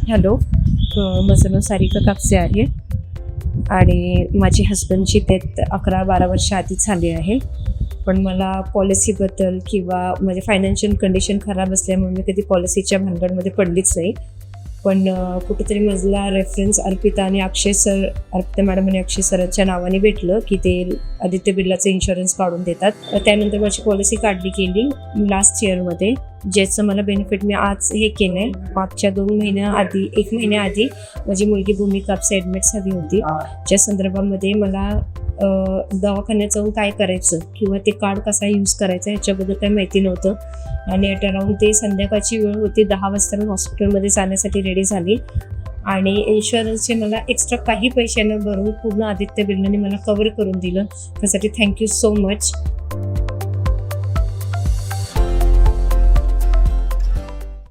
Hello, माझं नाव सारिका कापसे आहे आणि माझी हस्बंडची डेथ 11-12 वर्ष आधी झाली आहे. पण मला पॉलिसीबद्दल किंवा माझी फायनान्शियल कंडिशन खराब असल्यामुळे मी कधी पॉलिसीच्या भानगडमध्ये पडलीच नाही. पण कुठेतरी माझा रेफरन्स अर्पिता मॅडम आणि अक्षय सरांच्या नावाने भेटलं की ते आदित्य बिर्लाचं इन्शुरन्स काढून देतात. त्यानंतर माझी पॉलिसी काढली गेली लास्ट इयरमध्ये, ज्याचं मला बेनिफिट मी आज हे केलं आहे. मागच्या 1 महिन्याआधी माझी मुलगी भूमी कापसे ॲडमिट झाली होती, ज्या संदर्भामध्ये मला दवाखान्यात जाऊन काय करायचं किंवा ते कार्ड कसा यूज करायचा ह्याच्याबद्दल काही माहिती नव्हतं. आणि ॲट अराऊंड ते संध्याकाळची वेळ होती, 10 वाजता मी हॉस्पिटलमध्ये जाण्यासाठी रेडी झाली आणि इन्शुरन्सचे मला एक्स्ट्रा काही पैशांना भरून पूर्ण आदित्य बिर्लाने मला कव्हर करून दिलं. त्यासाठी थँक्यू सो मच.